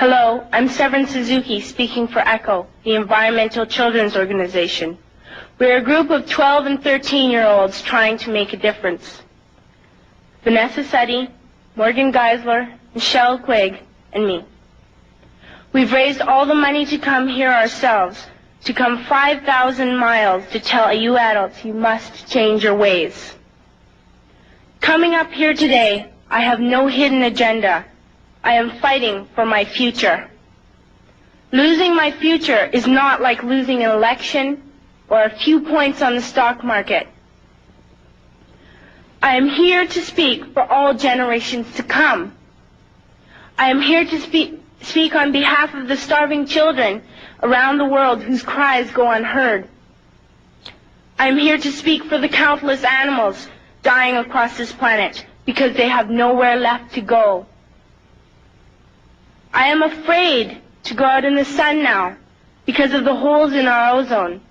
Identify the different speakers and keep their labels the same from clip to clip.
Speaker 1: Hello, I'm Suzuki speaking for ECHO, the Environmental Children's Organization. We're a group of 12 and 13-year-olds trying to make a difference. Vanessa Suddy, Morgan Geisler, Michelle Quigg, and me. We've raised all the money to come here ourselves, to come 5,000 miles to tell you adults you must change your ways. Coming up here today, I have no hidden agenda. I am fighting for my future. Losing my future is not like losing an election or a few points on the stock market. I am here to speak for all generations to come. I am here to speak on behalf of the starving children around the world whose cries go unheard. I am here to speak for the countless animals dying across this planet because they have nowhere left to go. I am afraid to go out in the sun now because of the holes in our ozone.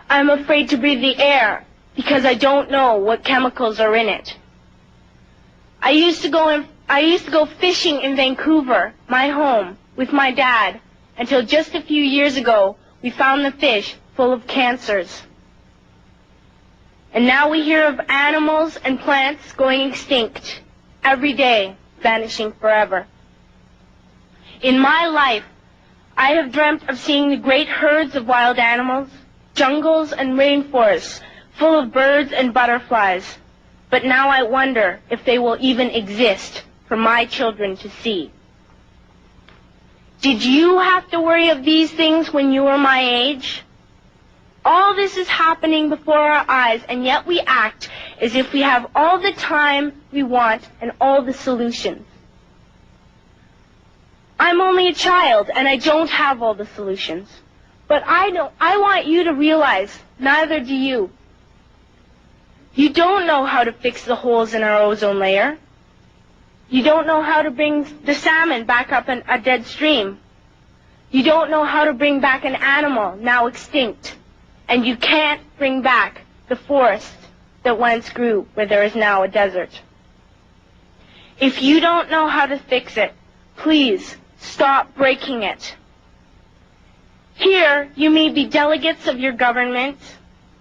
Speaker 1: I am afraid to breathe the air because I don't know what chemicals are in it. I used to go fishing in Vancouver, my home, with my dad, until just a few years ago we found the fish full of cancers. And now we hear of animals and plants going extinct, every day vanishing forever. In my life, I have dreamt of seeing the great herds of wild animals, jungles and rainforests full of birds and butterflies. But now I wonder if they will even exist for my children to see. Did you have to worry of these things when you were my age? All this is happening before our eyes, and yet we act as if we have all the time we want and all the solutions. I'm only a child, and I don't have all the solutions. But I want you to realize, neither do you. You don't know how to fix the holes in our ozone layer. You don't know how to bring the salmon back up a dead stream. You don't know how to bring back an animal now extinct. And you can't bring back the forest that once grew where there is now a desert. If you don't know how to fix it, please stop breaking it. Here, you may be delegates of your government,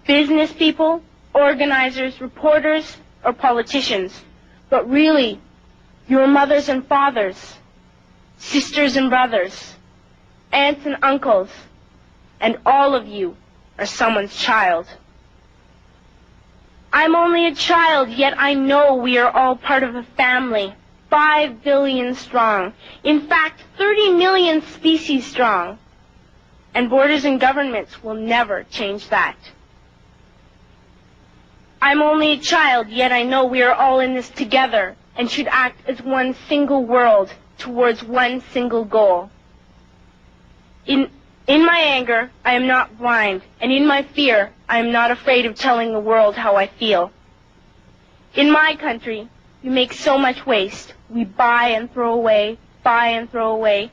Speaker 1: business people, organizers, reporters, or politicians, but really, your mothers and fathers, sisters and brothers, aunts and uncles, and all of you are someone's child. I'm only a child, yet I know we are all part of a family, 5 billion strong. In fact, 30 million species strong. And borders and governments will never change that. I'm only a child, yet I know we are all in this together and should act as one single world towards one single goal. In my anger, I am not blind, and in my fear, I am not afraid of telling the world how I feel. In my country, we make so much waste. We buy and throw away, buy and throw away,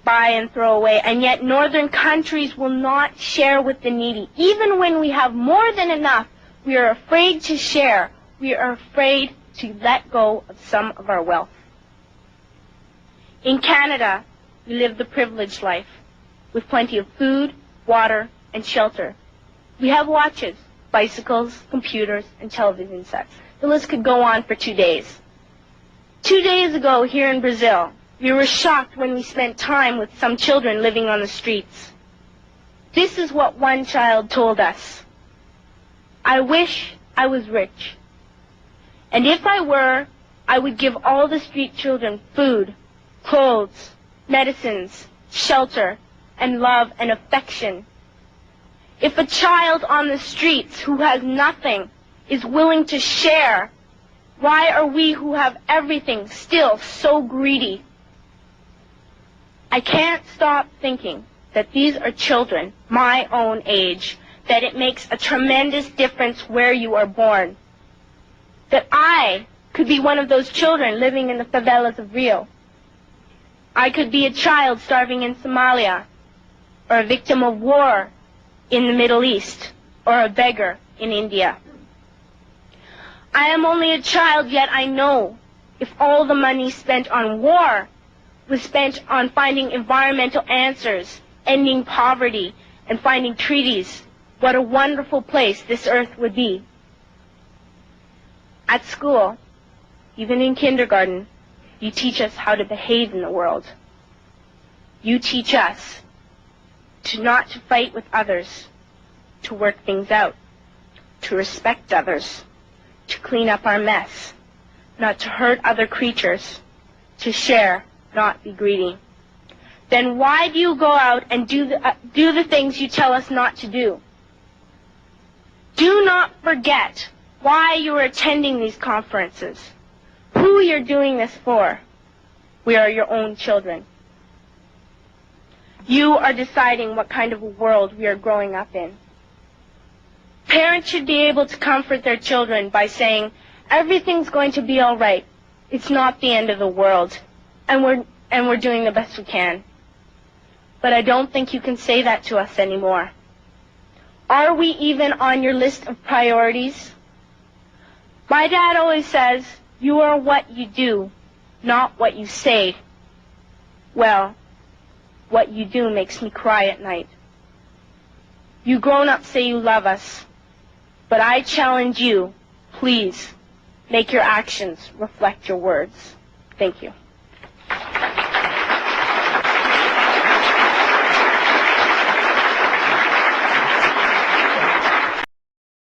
Speaker 1: buy and throw away, and yet northern countries will not share with the needy. Even when we have more than enough, we are afraid to share. We are afraid to let go of some of our wealth. In Canada, we live the privileged life, with plenty of food, water, and shelter. We have watches, bicycles, computers, and television sets. The list could go on for 2 days. 2 days ago, here in Brazil, we were shocked when we spent time with some children living on the streets. This is what one child told us. I wish I was rich. And if I were, I would give all the street children food, clothes, medicines, shelter, and love and affection. If a child on the streets who has nothing is willing to share, why are we who have everything still so greedy? I can't stop thinking that these are children my own age, that it makes a tremendous difference where you are born. That I could be one of those children living in the favelas of Rio. I could be a child starving in Somalia, or a victim of war in the Middle East, or a beggar in India. I am only a child, yet I know if all the money spent on war was spent on finding environmental answers, ending poverty, and finding treaties, what a wonderful place this earth would be. At school, even in kindergarten, you teach us how to behave in the world. You teach us not to fight with others, to work things out, to respect others, to clean up our mess, not to hurt other creatures, to share, not be greedy. Then why do you go out and do the things you tell us not to do? Do not forget why you are attending these conferences, who you're doing this for. We are your own children. You are deciding what kind of a world we are growing up in. Parents should be able to comfort their children by saying, everything's going to be all right. It's not the end of the world, and we're doing the best we can. But I don't think you can say that to us anymore. Are we even on your list of priorities? My dad always says, you are what you do, not what you say. Well, what you do makes me cry at night. You grown-ups say you love us, but I challenge you, please, make your actions reflect your words. Thank you.